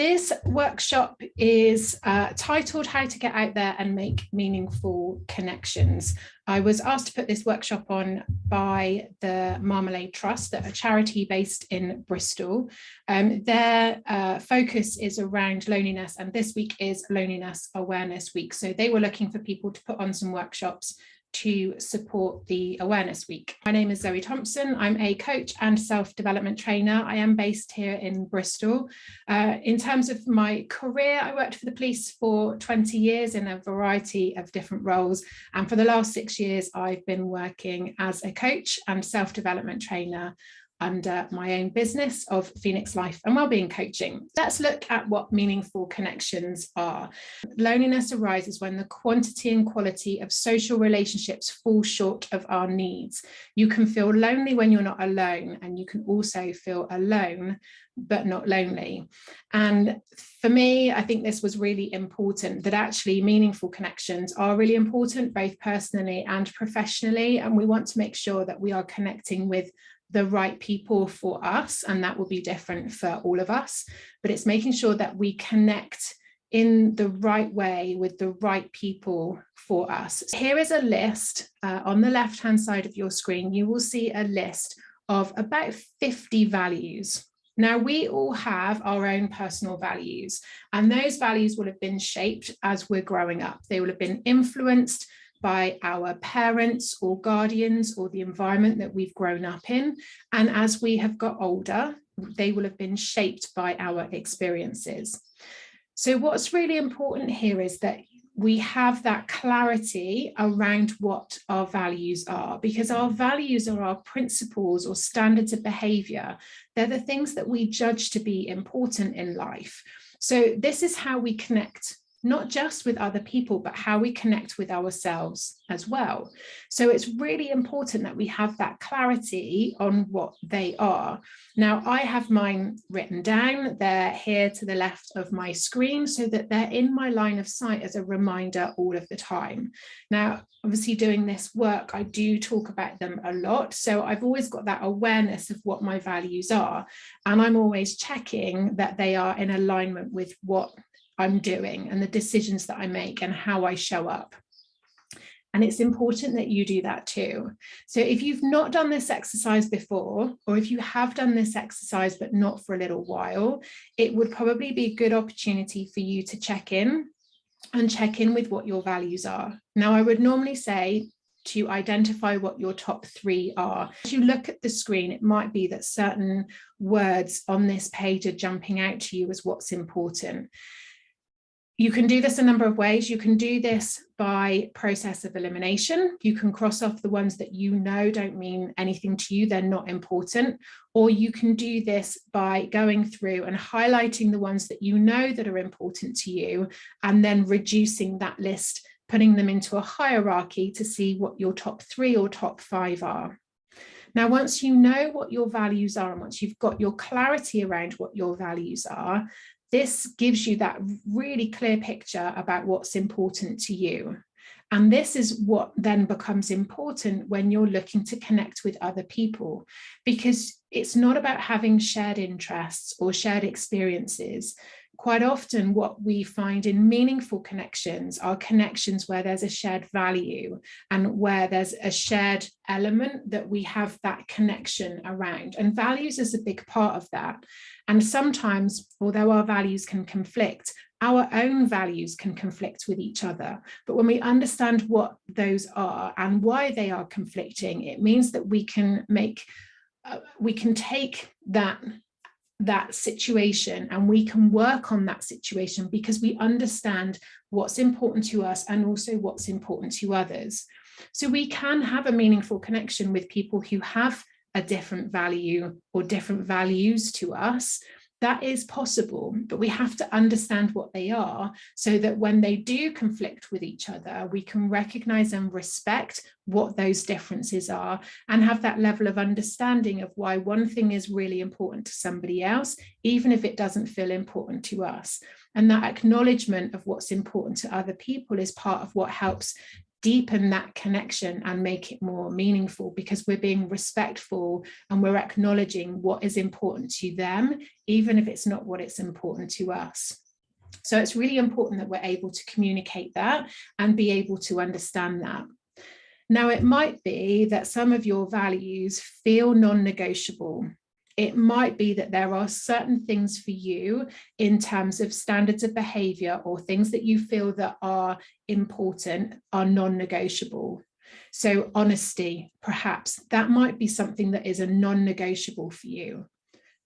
This workshop is titled How to Get Out There and Make Meaningful Connections. I was asked to put this workshop on by the Marmalade Trust, a charity based in Bristol. Their focus is around loneliness, and this week is Loneliness Awareness Week. So they were looking for people to put on some workshops to support the Awareness Week. My name is Zoe Thompson. I'm a coach and self-development trainer. I am based here in Bristol. In terms of my career, I worked for the police for 20 years in a variety of different roles. And for the last 6 years, I've been working as a coach and self-development trainer under my own business of Phoenix Life and Wellbeing Coaching. Let's look at what meaningful connections are. Loneliness arises when the quantity and quality of social relationships fall short of our needs. You can feel lonely when you're not alone, and you can also feel alone but not lonely. And for me, I think this was really important, that actually meaningful connections are really important, both personally and professionally. And we want to make sure that we are connecting with the right people for us, and that will be different for all of us, but it's making sure that we connect in the right way with the right people for us. Here is a list on the left-hand side of your screen. You will see a list of about 50 values. Now, we all have our own personal values, and those values will have been shaped as we're growing up. They will have been influenced by our parents or guardians or the environment that we've grown up in. And as we have got older, they will have been shaped by our experiences. So what's really important here is that we have that clarity around what our values are, because our values are our principles or standards of behavior. They're the things that we judge to be important in life. So this is how we connect, not just with other people, but how we connect with ourselves as well. So it's really important that we have that clarity on what they are. Now, I have mine written down. They're here to the left of my screen so that they're in my line of sight as a reminder all of the time. Now, obviously doing this work, I do talk about them a lot. So I've always got that awareness of what my values are. And I'm always checking that they are in alignment with what I'm doing and the decisions that I make and how I show up. And it's important that you do that too. So if you've not done this exercise before, or if you have done this exercise but not for a little while, it would probably be a good opportunity for you to check in with what your values are. Now, I would normally say to identify what your top 3 are. As you look at the screen, it might be that certain words on this page are jumping out to you as what's important. You can do this a number of ways. You can do this by process of elimination. You can cross off the ones that you know don't mean anything to you, they're not important. Or you can do this by going through and highlighting the ones that you know that are important to you, and then reducing that list, putting them into a hierarchy to see what your top 3 or top 5 are. Now, once you know what your values are, and once you've got your clarity around what your values are, this gives you that really clear picture about what's important to you. And this is what then becomes important when you're looking to connect with other people, because it's not about having shared interests or shared experiences. Quite often what we find in meaningful connections are connections where there's a shared value and where there's a shared element that we have that connection around. And values is a big part of that. And sometimes, although our values can conflict, our own values can conflict with each other. But when we understand what those are and why they are conflicting, it means that we can take that situation and we can work on that situation because we understand what's important to us and also what's important to others. So we can have a meaningful connection with people who have a different value or different values to us. That is possible, but we have to understand what they are so that when they do conflict with each other, we can recognize and respect what those differences are and have that level of understanding of why one thing is really important to somebody else, even if it doesn't feel important to us. And that acknowledgement of what's important to other people is part of what helps deepen that connection and make it more meaningful, because we're being respectful and we're acknowledging what is important to them, even if it's not what is important to us. So it's really important that we're able to communicate that and be able to understand that. Now, it might be that some of your values feel non-negotiable. It might be that there are certain things for you in terms of standards of behavior or things that you feel that are important are non-negotiable. So honesty, perhaps, that might be something that is a non-negotiable for you,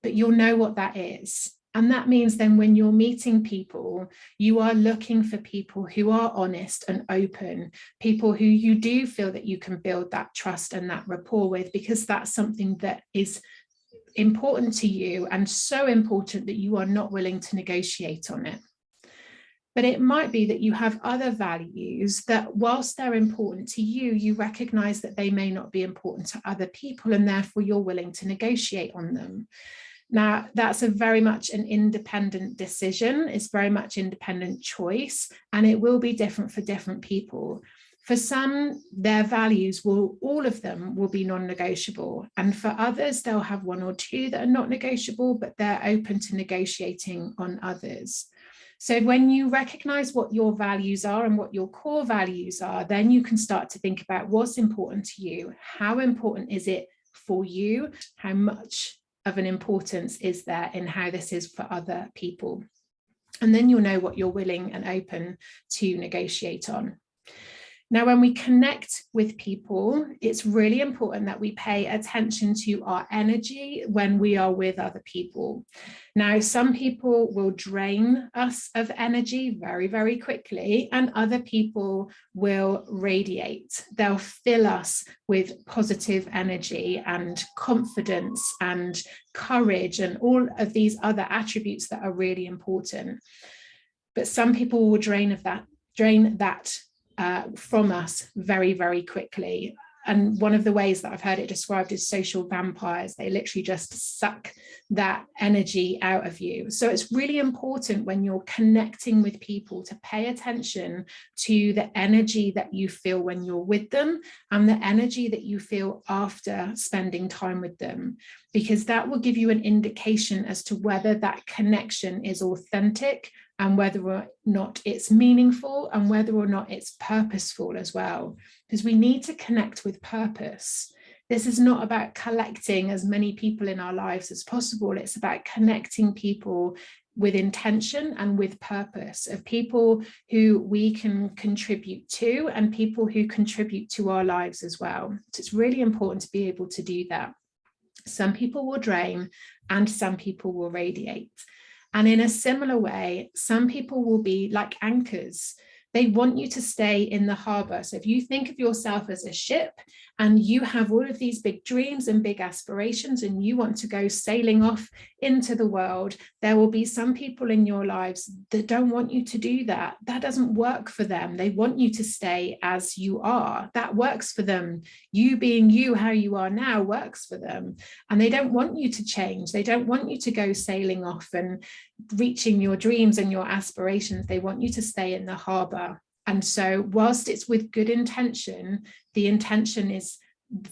but you'll know what that is. And that means then when you're meeting people, you are looking for people who are honest and open, people who you do feel that you can build that trust and that rapport with, because that's something that is important to you and so important that you are not willing to negotiate on it. But it might be that you have other values that, whilst they're important to you, you recognize that they may not be important to other people, and therefore you're willing to negotiate on them. Now, that's a very much an independent decision. It's very much independent choice, and it will be different for different people. For some, their values will, all of them will be non-negotiable. And for others, they'll have one or two that are not negotiable, but they're open to negotiating on others. So when you recognize what your values are and what your core values are, then you can start to think about what's important to you. How important is it for you? How much of an importance is there in how this is for other people? And then you'll know what you're willing and open to negotiate on. Now, when we connect with people, it's really important that we pay attention to our energy when we are with other people. Now, some people will drain us of energy very, very quickly, and other people will radiate. They'll fill us with positive energy and confidence and courage and all of these other attributes that are really important. But some people will drain that from us very, very quickly. And one of the ways that I've heard it described is social vampires. They literally just suck that energy out of you. So it's really important when you're connecting with people to pay attention to the energy that you feel when you're with them and the energy that you feel after spending time with them, because that will give you an indication as to whether that connection is authentic and whether or not it's meaningful and whether or not it's purposeful as well, because we need to connect with purpose. This is not about collecting as many people in our lives as possible. It's about connecting people with intention and with purpose, of people who we can contribute to and people who contribute to our lives as well. So it's really important to be able to do that. Some people will drain and some people will radiate. And in a similar way, some people will be like anchors. They want you to stay in the harbor. So if you think of yourself as a ship and you have all of these big dreams and big aspirations and you want to go sailing off into the world, there will be some people in your lives that don't want you to do that. That doesn't work for them. They want you to stay as you are. That works for them. You being you, how you are now, works for them. And they don't want you to change. They don't want you to go sailing off and reaching your dreams and your aspirations. They want you to stay in the harbor. And so whilst it's with good intention, the intention is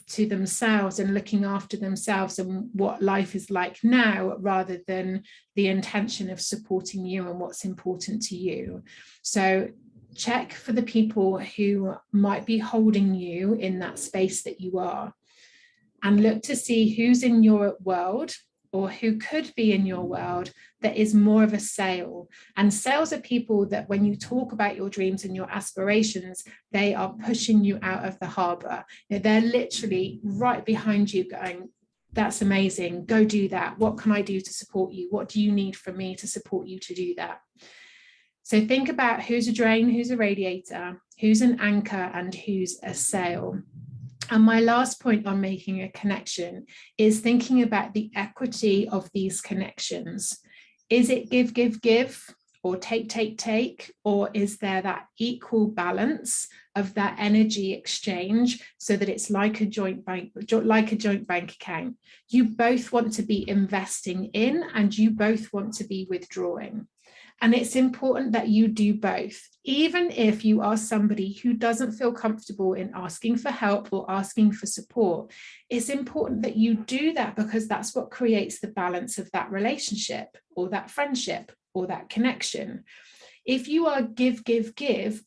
to themselves and looking after themselves and what life is like now, rather than the intention of supporting you and what's important to you. So check for the people who might be holding you in that space that you are, and look to see who's in your world or who could be in your world that is more of a sail. And sails are people that when you talk about your dreams and your aspirations, they are pushing you out of the harbor. They're literally right behind you going, that's amazing, go do that. What can I do to support you? What do you need from me to support you to do that? So think about who's a drain, who's a radiator, who's an anchor, and who's a sail. And my last point on making a connection is thinking about the equity of these connections. Is it give, give, give? or take, or is there that equal balance of that energy exchange so that it's like a joint bank account? You both want to be investing in, and you both want to be withdrawing. And it's important that you do both, even if you are somebody who doesn't feel comfortable in asking for help or asking for support. It's important that you do that, because that's what creates the balance of that relationship or that friendship or that connection. If you are give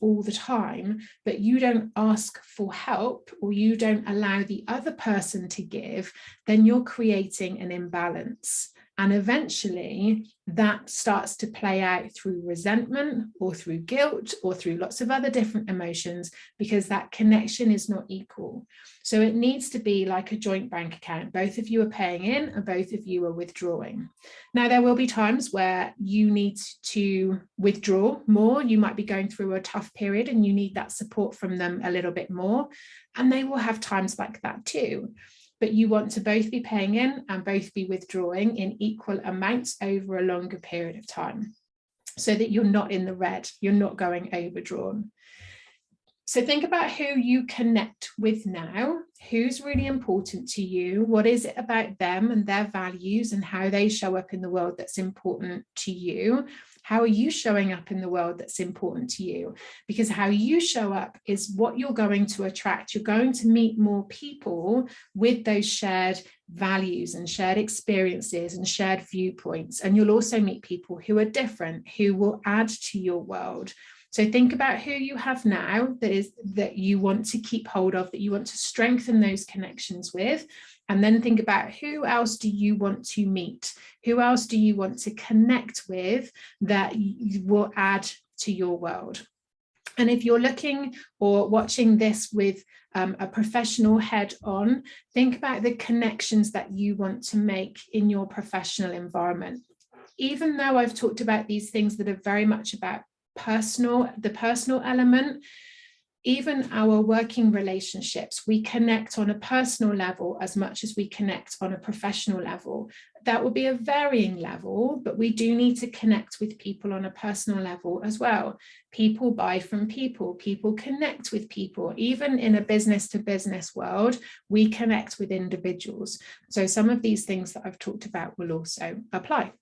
all the time, but you don't ask for help, or you don't allow the other person to give, then you're creating an imbalance. And eventually that starts to play out through resentment or through guilt or through lots of other different emotions, because that connection is not equal. So it needs to be like a joint bank account. Both of you are paying in and both of you are withdrawing. Now, there will be times where you need to withdraw more. You might be going through a tough period and you need that support from them a little bit more. And they will have times like that too. But you want to both be paying in and both be withdrawing in equal amounts over a longer period of time, so that you're not in the red, you're not going overdrawn. So think about who you connect with now, who's really important to you, what is it about them and their values and how they show up in the world that's important to you. How are you showing up in the world that's important to you? Because how you show up is what you're going to attract. You're going to meet more people with those shared values and shared experiences and shared viewpoints. And you'll also meet people who are different, who will add to your world. So think about who you have now that you want to keep hold of, that you want to strengthen those connections with. And then think about who else do you want to meet? Who else do you want to connect with that will add to your world? And if you're looking or watching this with a professional head on, think about the connections that you want to make in your professional environment. Even though I've talked about these things that are very much about the personal element, even our working relationships, we connect on a personal level as much as we connect on a professional level. That will be a varying level, but we do need to connect with people on a personal level as well. People buy from people, people connect with people. Even in a business to business world, we connect with individuals. So some of these things that I've talked about will also apply.